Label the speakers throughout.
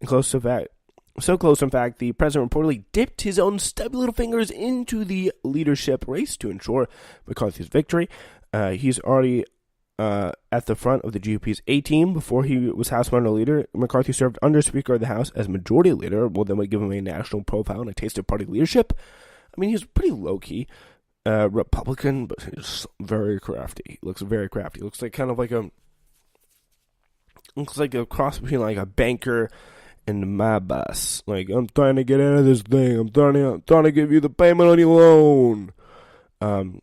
Speaker 1: So close, in fact, the president reportedly dipped his own stubby little fingers into the leadership race to ensure McCarthy's victory. He's already at the front of the GOP's A-team. Before he was House Minority Leader, McCarthy served under Speaker of the House as Majority Leader. Well, then we give him a national profile and a taste of party leadership. I mean, he's pretty low-key Republican, but he's very crafty. He looks very crafty. Looks like a cross between like a banker and my boss. Like, I'm trying to get out of this thing. I'm trying to give you the payment on your loan.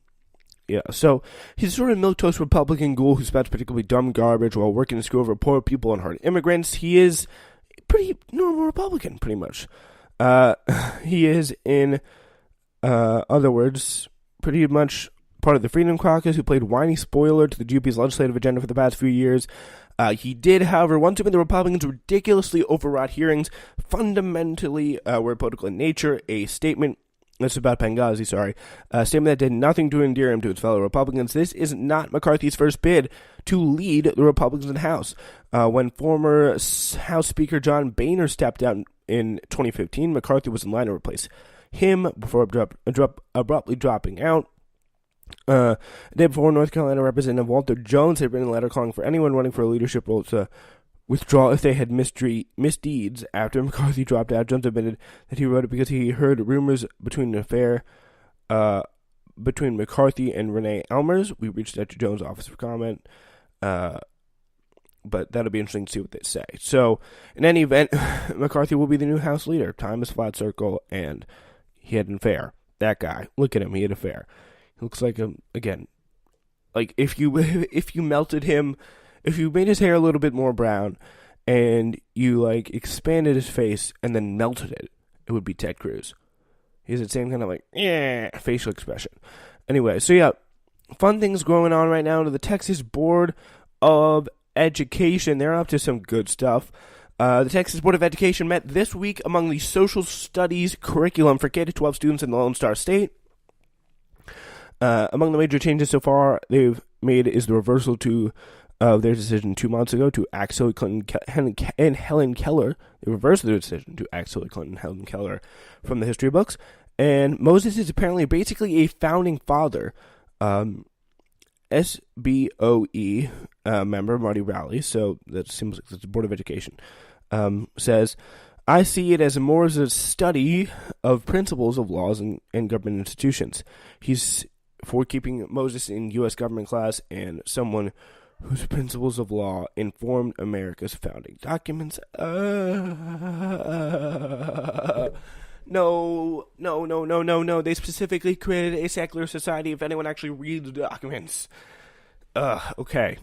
Speaker 1: Yeah, so he's sort of milquetoast Republican ghoul who spouts particularly dumb garbage while working to screw over poor people and hard immigrants. He is pretty normal Republican, pretty much. He is, in other words, pretty much part of the Freedom Caucus who played whiny spoiler to the GOP's legislative agenda for the past few years. He did, however, once submit the Republicans' ridiculously overwrought hearings, fundamentally were political in nature, a statement. That's about Benghazi, a statement that did nothing to endear him to his fellow Republicans. This is not McCarthy's first bid to lead the Republicans in the House. When former House Speaker John Boehner stepped down in 2015, McCarthy was in line to replace him before abruptly dropping out. The day before, North Carolina Representative Walter Jones had written a letter calling for anyone running for a leadership role to withdraw if they had misdeeds. After McCarthy dropped out, Jones admitted that he wrote it because he heard rumors between an affair between McCarthy and Renee Elmers. We reached out to Jones' office for comment, but that'll be interesting to see what they say. So, in any event, McCarthy will be the new House leader. Time is flat circle, and he had an affair. That guy, look at him, he had an affair. He looks like if you melted him. If you made his hair a little bit more brown and you, expanded his face and then melted it, it would be Ted Cruz. He has the same kind of, facial expression. Anyway, so yeah, fun things going on right now to the Texas Board of Education. They're up to some good stuff. The Texas Board of Education met this week among the social studies curriculum for K-12 students in the Lone Star State. Among the major changes so far they've made is the reversal of their decision 2 months ago to axe Hillary Clinton and Helen Keller. They reversed their decision to axe Hillary Clinton and Helen Keller from the history books. And Moses is apparently basically a founding father. SBOE member Marty Rowley, so that seems like it's the Board of Education, says, I see it as more as a study of principles of laws and government institutions. He's for keeping Moses in U.S. government class and someone whose principles of law informed America's founding documents. No. They specifically created a secular society if anyone actually reads the documents. Okay.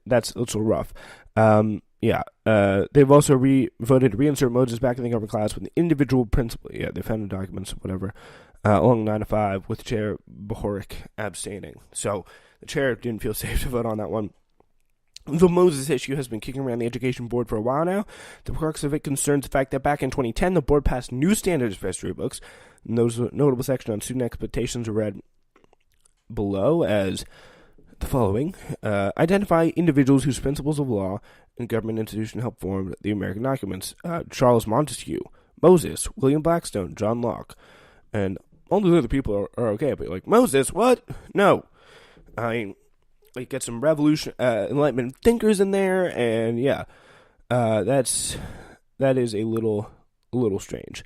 Speaker 1: That's a little rough. They've also voted to reinsert Moses back in the government class with an individual principle. Yeah, they found the documents, whatever, along 9 to 5, with Chair Bohoric abstaining. So the chair didn't feel safe to vote on that one. The Moses issue has been kicking around the education board for a while now. The crux of it concerns the fact that back in 2010, the board passed new standards for history books. And those notable section on student expectations are read below as the following. Identify individuals whose principles of law and government institution helped form the American documents. Charles Montesquieu, Moses, William Blackstone, John Locke. And all those other people are okay, but Moses, what? No. I mean, get some Enlightenment thinkers in there, and that is a little strange.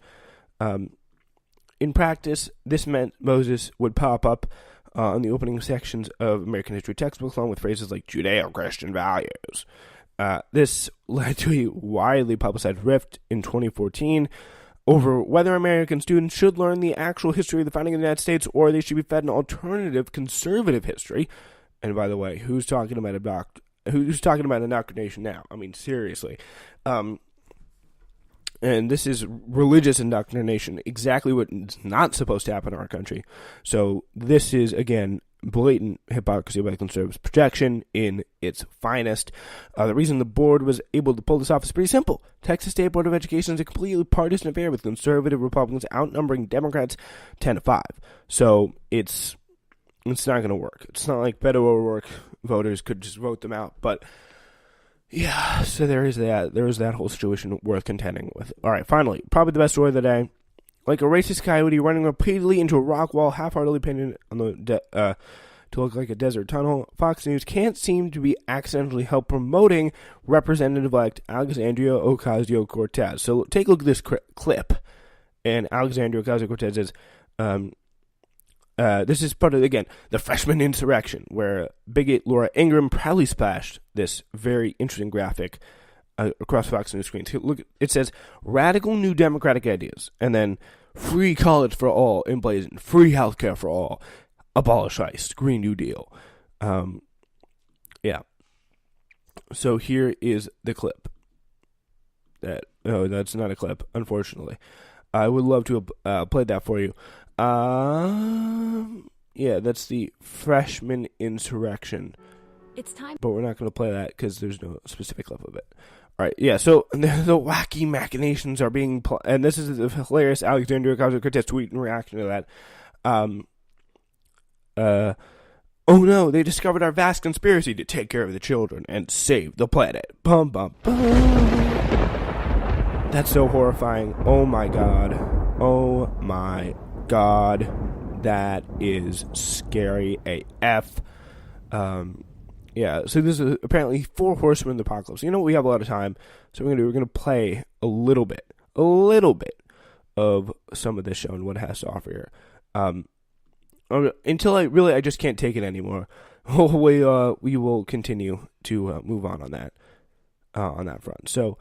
Speaker 1: In practice, this meant Moses would pop up in the opening sections of American history textbooks, along with phrases like Judeo-Christian values. This led to a widely publicized rift in 2014 over whether American students should learn the actual history of the founding of the United States or they should be fed an alternative conservative history. And by the way, who's talking about indoctrination now? I mean, seriously. And this is religious indoctrination, exactly what is not supposed to happen in our country. So this is, again, blatant hypocrisy by the conservatives' projection in its finest. The reason the board was able to pull this off is pretty simple. Texas State Board of Education is a completely partisan affair with conservative Republicans outnumbering Democrats 10 to 5. So it's not going to work. It's not like Beto O'Rourke voters could just vote them out. But Yeah, so there is that. There is that whole situation worth contending with. All right, finally, probably the best story of the day. Like a racist coyote running repeatedly into a rock wall, half-heartedly painted on the to look like a desert tunnel, Fox News can't seem to be accidentally help promoting Representative-elect Alexandria Ocasio-Cortez. So take a look at this clip, and Alexandria Ocasio-Cortez says, this is part of, again, the freshman insurrection, where bigot Laura Ingraham proudly splashed this very interesting graphic across Fox News screens. Look, it says, radical new Democratic ideas, and then free college for all emblazoned, free healthcare for all, abolish ICE, Green New Deal. Yeah. So here is the clip. That's not a clip, unfortunately. I would love to have played that for you. Yeah, that's the freshman insurrection.
Speaker 2: It's time.
Speaker 1: But we're not going to play that because there's no specific clip of it. All right, yeah, so the wacky machinations are being... and this is the hilarious Alexandria Ocasio-Cortez tweet in reaction to that. Oh no, they discovered our vast conspiracy to take care of the children and save the planet. Bum, bum, bum. That's so horrifying. Oh my god. Oh my god. That is scary AF. Yeah, so this is apparently 4 horsemen of the apocalypse. You know what, we have a lot of time, so we're gonna play a little bit of some of this show and what it has to offer here. Until I just can't take it anymore. We will continue to move on that front. So,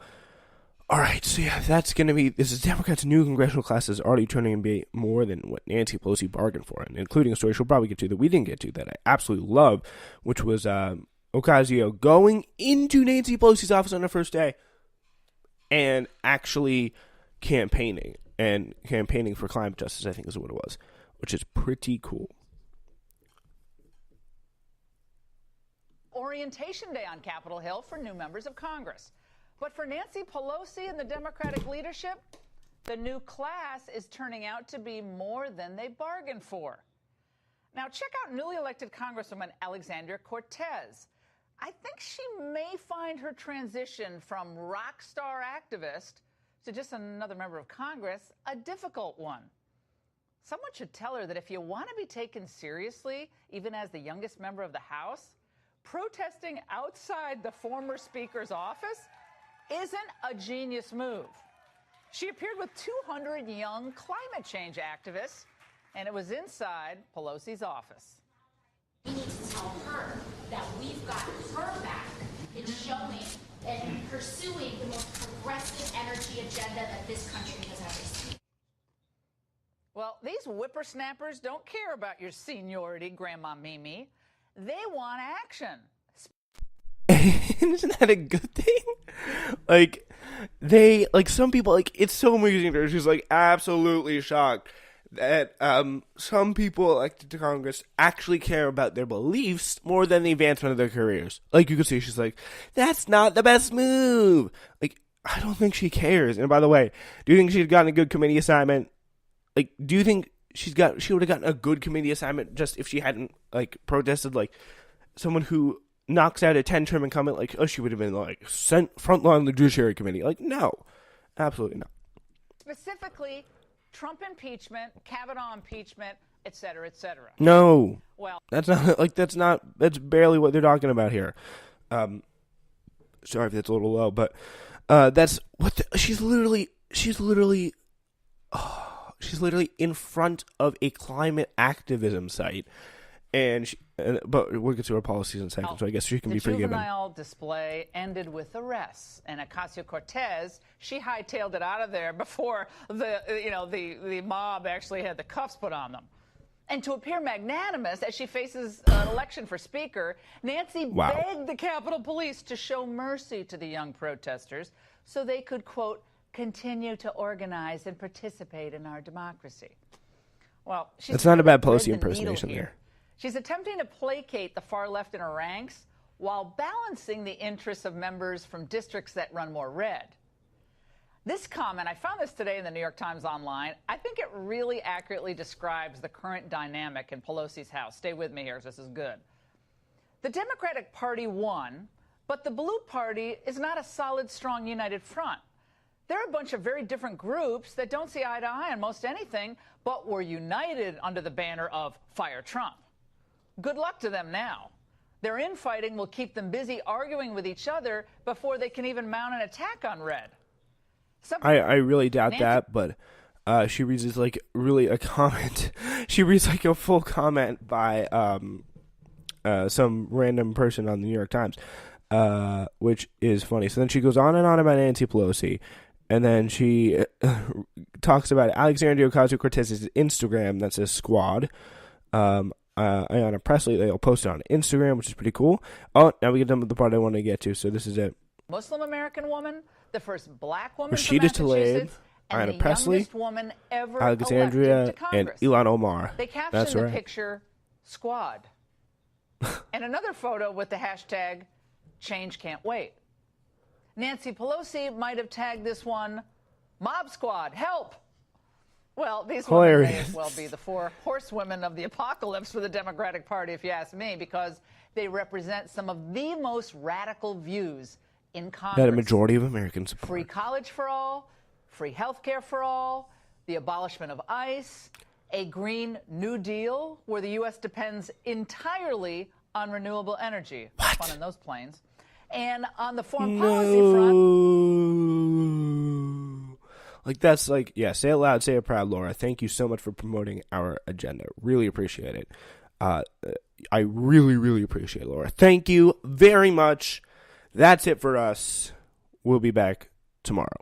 Speaker 1: all right. So yeah, that's gonna be. This is Democrats' new congressional class is already turning to be more than what Nancy Pelosi bargained for, and including a story she'll probably get to that we didn't get to that I absolutely love, which was Ocasio going into Nancy Pelosi's office on her first day and actually campaigning for climate justice. I think is what it was, which is pretty cool.
Speaker 3: Orientation Day on Capitol Hill for new members of Congress. But for Nancy Pelosi and the Democratic leadership, the new class is turning out to be more than they bargained for. Now, check out newly elected Congresswoman Alexandria Cortez. I think she may find her transition from rock star activist to just another member of Congress a difficult one. Someone should tell her that if you want to be taken seriously, even as the youngest member of the House, protesting outside the former Speaker's office isn't a genius move. She appeared with 200 young climate change activists, and it was inside Pelosi's office.
Speaker 4: We need to tell her that we've got her back in showing and pursuing the most progressive energy agenda that this country has ever seen.
Speaker 3: Well, these whippersnappers don't care about your seniority, Grandma Mimi. They want action.
Speaker 1: Isn't that a good thing? Some people, it's so amusing to her. She's absolutely shocked that some people elected to Congress actually care about their beliefs more than the advancement of their careers. You can see, she's like, that's not the best move. I don't think she cares. And by the way, do you think she'd gotten a good committee assignment? Do you think she would have gotten a good committee assignment just if she hadn't protested someone who knocks out a 10-term incumbent? She would have been sent frontline of the Judiciary Committee. No, absolutely not.
Speaker 3: Specifically, Trump impeachment, Kavanaugh impeachment, et cetera, et cetera.
Speaker 1: No,
Speaker 3: well,
Speaker 1: that's barely what they're talking about here. Sorry if that's a little low, but that's what she's literally in front of a climate activism site, but we'll get to her policies in a second, so I guess she can be forgiven.
Speaker 3: The juvenile display ended with arrests, and Ocasio-Cortez, she hightailed it out of there before the mob actually had the cuffs put on them. And to appear magnanimous as she faces an election for Speaker, Nancy begged the Capitol Police to show mercy to the young protesters so they could, quote, continue to organize and participate in our democracy. Well,
Speaker 1: that's not a bad Pelosi impersonation there.
Speaker 3: She's attempting to placate the far left in her ranks while balancing the interests of members from districts that run more red. This comment, I found this today in the New York Times Online. I think it really accurately describes the current dynamic in Pelosi's House. Stay with me here, this is good. The Democratic Party won, But the Blue Party is not a solid, strong, united front. They're a bunch of very different groups that don't see eye to eye on most anything, but were united under the banner of Fire Trump. Good luck to them now. Their infighting will keep them busy arguing with each other before they can even mount an attack on Red.
Speaker 1: I really doubt that, but she reads this like really a comment. She reads like a full comment by some random person on the New York Times, which is funny. So then she goes on and on about Nancy Pelosi. And then she talks about Alexandria Ocasio-Cortez's Instagram that says squad. Ayanna Pressley, they'll post it on Instagram, which is pretty cool. Oh, now we get done with the part I want to get to, so this is it.
Speaker 3: Muslim American woman, the first black woman
Speaker 1: Rashida
Speaker 3: from
Speaker 1: Tlaib,
Speaker 3: Massachusetts, and
Speaker 1: Ayanna
Speaker 3: the
Speaker 1: Pressley,
Speaker 3: youngest woman ever
Speaker 1: Alexandria,
Speaker 3: elected to
Speaker 1: and
Speaker 3: Congress.
Speaker 1: Ilhan Omar.
Speaker 3: They captioned
Speaker 1: That's
Speaker 3: the
Speaker 1: right.
Speaker 3: picture squad. And another photo with the hashtag change can't wait. Nancy Pelosi might have tagged this one, Mob Squad, help! Well, these women may as well be the four horsewomen of the apocalypse for the Democratic Party, if you ask me, because they represent some of the most radical views in Congress.
Speaker 1: That a majority of Americans support.
Speaker 3: Free college for all, free health care for all, the abolishment of ICE, a Green New Deal where the U.S. depends entirely on renewable energy.
Speaker 1: What?
Speaker 3: Fun in those planes. And on the foreign policy front...
Speaker 1: Like, that's like, yeah, say it loud, say it proud, Laura. Thank you so much for promoting our agenda. Really appreciate it. I really, really appreciate it, Laura. Thank you very much. That's it for us. We'll be back tomorrow.